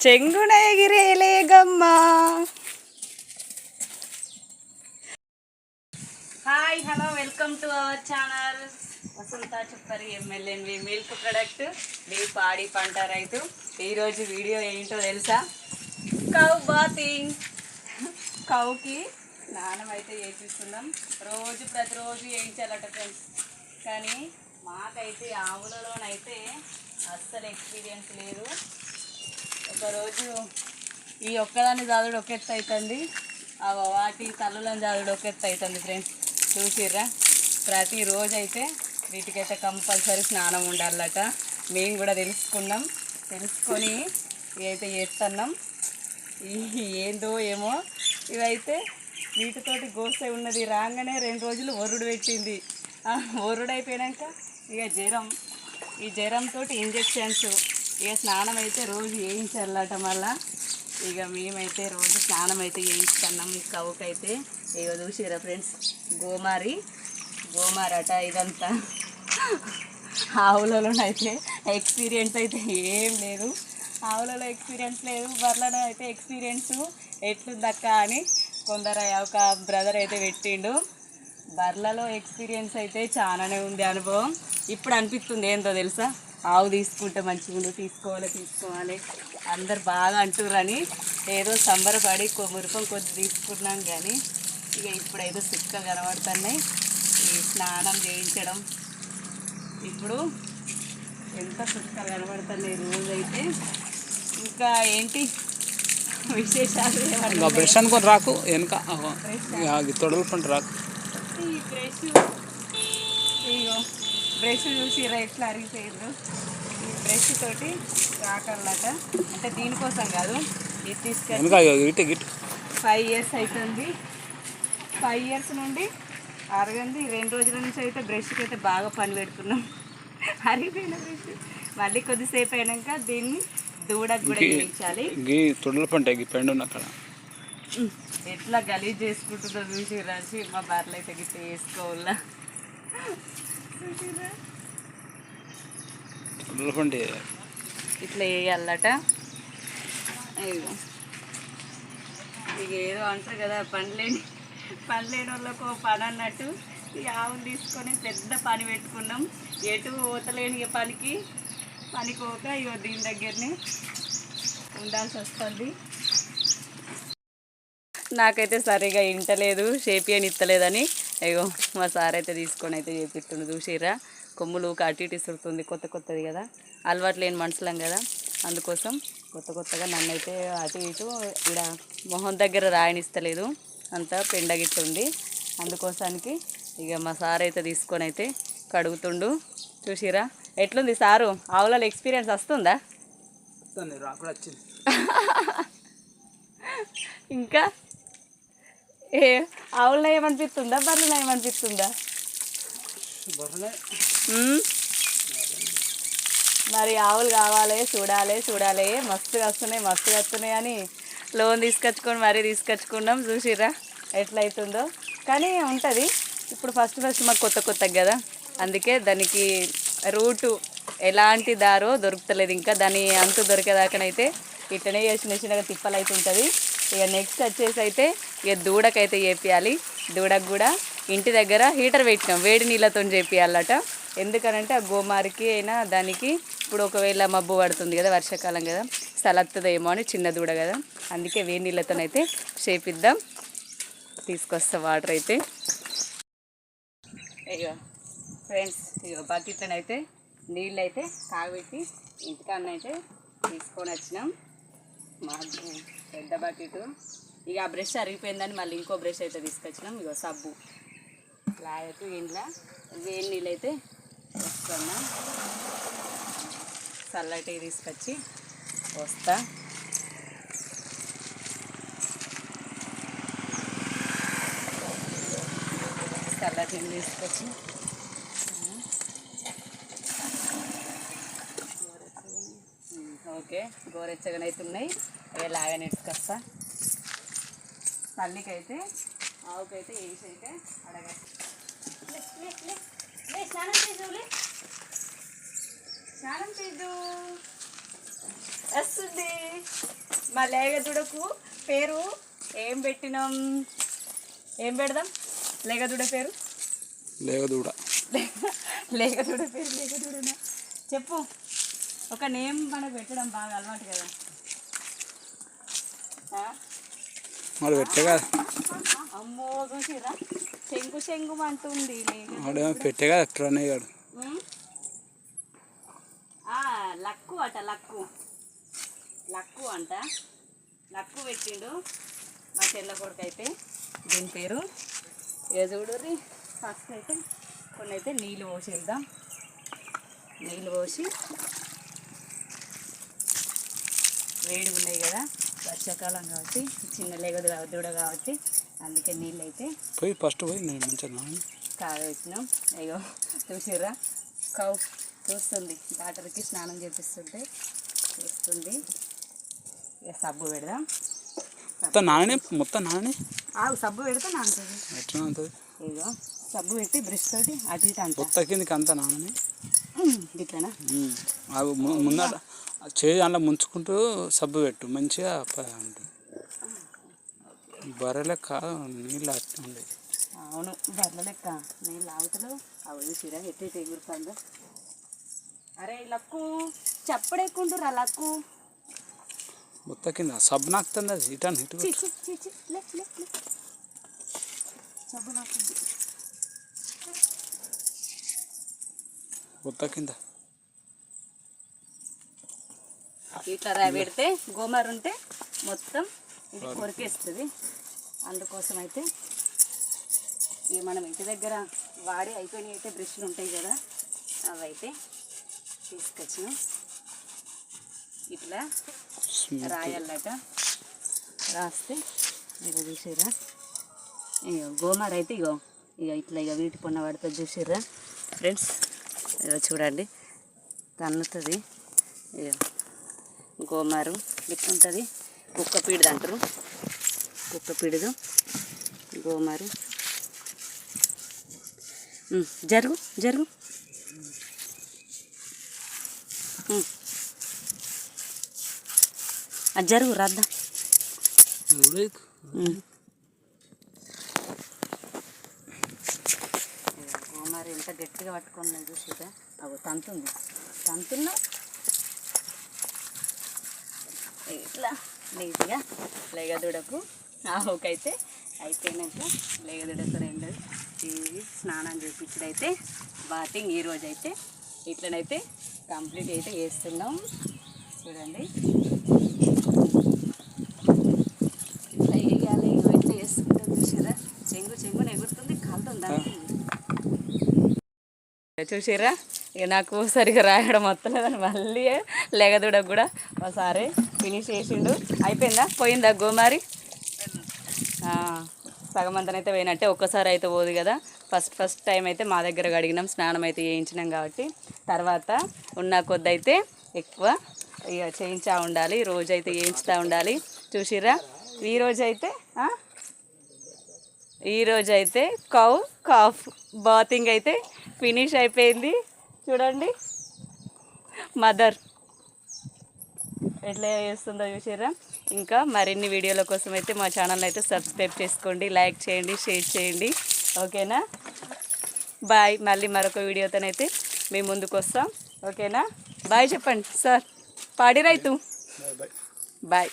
చెంగున ఎగిరేలేగమ్మా. Hi hello welcome to our channel Vasantha Chuppari ఎమ్మెల్యేవి మిల్క్ ప్రొడక్ట్ మీ పాడి పంట రైతు. ఈరోజు వీడియో ఏంటో తెలుసా? Cow bathing. కౌకి స్నానం అయితే చేపిస్తున్నాం. ప్రతిరోజు వేయించాలట ఫ్రెండ్స్. కానీ మాకైతే ఆవులలోనైతే అస్సలు ఎక్స్పీరియన్స్ లేదు. ఒకరోజు ఈ ఒక్కదాన్ని చదువుడు ఒక ఎత్తు అవుతుంది, వాటి తల్లులను చదువుడు ఒక ఎత్తు అవుతుంది ఫ్రెండ్స్. చూసిర్రా? ప్రతిరోజు అయితే వీటికైతే కంపల్సరీ స్నానం ఉండాలట. మేము కూడా తెలుసుకొని ఇవైతే చేస్తున్నాం. ఏందో ఏమో ఇవైతే వీటితోటి గోసే ఉన్నది. రాగానే 2 రోజులు ఒరుడు పెట్టింది. ఒరుడు అయిపోయాక ఇక ఈ జ్వరంతో ఇంజెక్షన్స్, ఇక స్నానం అయితే రోజు వేయించాలట. మళ్ళా ఇక మేమైతే రోజు స్నానం అయితే వేయిస్తున్నాం. ఈ కవుకైతే ఇక చూసిరా ఫ్రెండ్స్, గోమారట ఇదంతా. ఆవులలోనైతే ఎక్స్పీరియన్స్ అయితే ఏం లేదు, బర్రెలలో అయితే ఎక్స్పీరియన్స్ ఎట్లుందక్క అని కొందరు ఒక బ్రదర్ అయితే పెట్టిండు. బర్రెలలో ఎక్స్పీరియన్స్ అయితే చాలానే ఉంది అనుభవం. ఇప్పుడు అనిపిస్తుంది ఏందో తెలుసా, ఆవు తీసుకుంటే మంచిగా తీసుకోవాలి అందరు బాగా అంటుర్రని ఏదో సంబరపడి మురుపం కొద్ది తీసుకున్నాం. కానీ ఇక ఇప్పుడైతే సుక్కలు కనబడుతున్నాయి. ఈ స్నానం చేయించడం ఇప్పుడు ఎంత సుక్కలు కనబడుతున్నాయి రోజైతే. ఇంకా ఏంటి విశేషాలు? బ్రష్ అనుకొని రాకు వెనుక తొడలు పంట రాకు. ఈ బ్రష్ చూసి ఎట్లా అరిగిపోయిందో. ఈ బ్రష్ తోటి రాకన్నట, అంటే దీనికోసం కాదు, ఇది తీసుకెళ్ళి 5 years అవుతుంది. 5 years నుండి అరగంది. 2 రోజుల నుంచి అయితే బ్రష్కి అయితే బాగా పని పెడుతున్నాం. అరిగిపోయిన బ్రష్ మళ్ళీ కొద్దిసేపు అయినాక దీన్ని దూడకు కూడా వేయించాలి. ఎట్లా గలీజ్ చేసుకుంటుందో చూసి రాసి మా బర్రెలు అయితే గిట్ట వేసుకోవాలా. ఇట్లా వేయాలట. ఇక ఏదో అంటారు కదా, పనిలేని వాళ్ళకు పని అన్నట్టు ఈ ఆవులు తీసుకొని పెద్ద పని పెట్టుకున్నాం. ఎటు పోతలేని పనికోక ఇగో దీని దగ్గరనే ఉండాల్సి వస్తుంది. నాకైతే సరిగా ఇంటలేదు, ఇత్తలేదని అయ్యో మా సార్ అయితే తీసుకొని అయితే చేపిస్తుండు. చూసిరా? కొమ్ములు అటు ఇటు ఇసురుతుంది. కొత్తది కదా, అలవాటు లేని మనుషులం కదా, అందుకోసం కొత్తగా నన్ను అయితే అటు ఇటు ఇక్కడ మొహం దగ్గర రాయనిస్తలేదు, అంతా పెండగిట్టుంది. అందుకోసానికి ఇక మా సార్ అయితే తీసుకొని అయితే కడుగుతుండు. చూసిరా ఎట్లుంది సారు? ఆవులలో ఎక్స్పీరియన్స్ వస్తుందా? ఇంకా ఆవుల్లో ఏమనిపిస్తుందా, బర్రెలో ఏమనిపిస్తుందా? మరి ఆవులు కావాలి, చూడాలి. మస్తుగా వస్తున్నాయి అని లోన్ తీసుకొచ్చుకొని మరీ తీసుకొచ్చుకున్నాం. చూసిర్రా ఎట్లయితుందో. కానీ ఉంటుంది. ఇప్పుడు ఫస్ట్ మాకు కొత్తగా కదా, అందుకే దానికి రూటు ఎలాంటి దారో దొరుకుతలేదు. ఇంకా దాని అంతు దొరికేదాకనైతే ఇట్లనే చిన్నగా తిప్పలు అయితే ఉంటుంది. ఇక నెక్స్ట్ వచ్చేసి అయితే ఇక దూడకైతే చేపియాలి. దూడకు కూడా ఇంటి దగ్గర హీటర్ పెట్టినాం, వేడి నీళ్ళతో చేపియాలట. ఎందుకనంటే ఆ గోమారికి అయినా దానికి ఇప్పుడు ఒకవేళ మబ్బు పడుతుంది కదా, వర్షాకాలం కదా, సలత్తుందేమో అని, చిన్న దూడ కదా, అందుకే వేడి నీళ్ళతోనైతే చేపిద్దాం. తీసుకొస్తా వాటర్ అయితే. ఇగో ఫ్రెండ్స్, బకెట్లనైతే నీళ్ళు అయితే కాగబెట్టి ఇంటికాడనైతే తీసుకొని వచ్చినాం. మాకు పెద్ద బకెట్. ఇక ఆ బ్రష్ అరిగిపోయిందని మళ్ళీ ఇంకో బ్రష్ అయితే తీసుకొచ్చినాం. ఇగో సబ్బు లాయకు ఇంట్లో వేడి నీళ్ళు అయితే వస్తున్నాం. చల్లటి తీసుకొచ్చి వస్తా. చల్లటి నీళ్ళు తీసుకొచ్చి ఓకే గోరెచ్చగానే అయితే ఉన్నాయి. లాగా నెట్టుకొస్తా. తల్లికైతే ఆవుకైతే వేసి అయితే అడగాలి. స్నానం చేద్దు వస్తుంది. మా లేగదుడకు పేరు ఏం పెట్టినాం? ఏం పెడదాం లేగదుడ పేరు? లేగదూడ. లేగదుడ పేరు లేగదుడనా? చెప్పు. ఒక నేమ్ మనకు పెట్టడం బాగా అలవాటు కదా. మరి పెట్టే కదా. అమ్మో చూసిరా శంకు శంకు అంటుంది. వాడేమో పెట్టే కదా ఎట్లా గాడు. లక్కు అట లక్కు లక్కు అంట. లక్కు పెట్టిండు మా చెల్ల కొడుకు అయితే. దీని పేరు ఏ చూడుర్రి. ఫస్ట్ అయితే కొన్ని అయితే నీళ్ళు పోసేద్దాం. నీళ్ళు పోసి వేడిగా ఉన్నాయి కదా, వర్షాకాలం కాబట్టి చిన్న లేగదు దూడ కాబట్టి అందుకే నీళ్ళు అయితే పోయి ఫస్ట్ పోయి నేను మంచిగా కావేసినాం. అయ్యో చూసిర్రా కౌ చూస్తుంది. డాక్టర్కి స్నానం చేపిస్తుంటే చూస్తుంది. ఇక సబ్బు పెడదాం. మొత్తం నానే సబ్బు పెడితే నానుతుంది. ఎట్లా ఉంటుంది? ఇగో సబ్బు పెట్టి బ్రష్ తోటి అటు ఇటు అంత కొత్త కిందకి అంతా నానని ఇట్లనా ముందట చేయి అందులో ముంచుకుంటూ సబ్బు పెట్టు మంచిగా ఉంటుంది. బర్రె లెక్క నీళ్ళు అట్లా ఉండేది. అవును బర్రెల లెక్క నీళ్ళు ఆవుతలు అవి చూసిరా ఎట్టి ఎగురుతుందో. అరే లక్కు చప్పడెక్కుంటురా లక్కు. మొత్తం కింద సబ్బు నాకుతుంది. అది ఇటు సబ్బు నాకుంది మొత్తం కింద. ఇట్లా రా పెడితే గోమారు ఉంటే మొత్తం ఇది కొరికేస్తుంది. అందుకోసం అయితే ఇవి మనం ఇంటి దగ్గర వాడి అయిపోయినాయి అయితే బ్రష్లు ఉంటాయి కదా, అవి అయితే తీసుకొచ్చినాం. ఇట్లా రాయాలట. రాస్తే ఇక చూసిర్రా ఇక గోమార్ అయితే ఇగో ఇట్లా వీటి పొన్న పడుతుంది. చూసిర్రా ఫ్రెండ్స్, ఇక చూడండి తన్నుతుంది. ఇక గోమారు ఇట్లుంటుంది. కుక్క పీడిది అంటారు. కుక్క పీడిదు గోమారు. జరుగు జరుగు. అది జరుగు రద్దా. గోమారు ఎంత గట్టిగా పట్టుకున్నా చూసిగా. అవి తంతుంది తంతున్నా ఇట్లా నీట్గా లేగదుడకు ఆవుకైతే అయిపోయినాక లేగదుడకు రెండు ఇది స్నానం చేయించడైతే బాతింగ్ ఈరోజు అయితే ఇట్లనైతే కంప్లీట్ అయితే చేస్తున్నాం. చూడండి ఇట్లా వేయాలి. ఇట్లా వేసుకుంటాం. చూసారా చెంగుని ఎగురుతుంది, కాలుతుంది. చూసిర్రా ఇక నాకు సరిగ్గా రాయడం మొత్తం లేదని మళ్ళీ లేగదూడకు కూడా ఒకసారి ఫినిష్ చేసిండు. అయిపోయిందా? పోయిందా గోమారి? సగం అంతనైతే పోయినట్టే. ఒక్కసారి అయితే పోదు కదా. ఫస్ట్ టైం అయితే మా దగ్గర అడిగినాం, స్నానం అయితే చేయించినాం కాబట్టి. తర్వాత ఉన్న కొద్ది అయితే ఎక్కువ ఇక చేయించా ఉండాలి, రోజైతే చేయించుతూ ఉండాలి. చూసిర్రా ఈరోజైతే కౌ కాఫ్ బాతింగ్ అయితే ఫినిష్ అయిపోయింది. చూడండి మదర్ ఎట్లా చేస్తుందో చూసిర్రా. ఇంకా మరిన్ని వీడియోల కోసం అయితే మా ఛానల్ అయితే సబ్స్క్రైబ్ చేసుకోండి, లైక్ చేయండి, షేర్ చేయండి. ఓకేనా? బాయ్. మళ్ళీ మరొక వీడియోతోనైతే మీ ముందుకు వస్తాం. ఓకేనా? బాయ్ చెప్పండి సార్. పాడి రైతు బాయ్.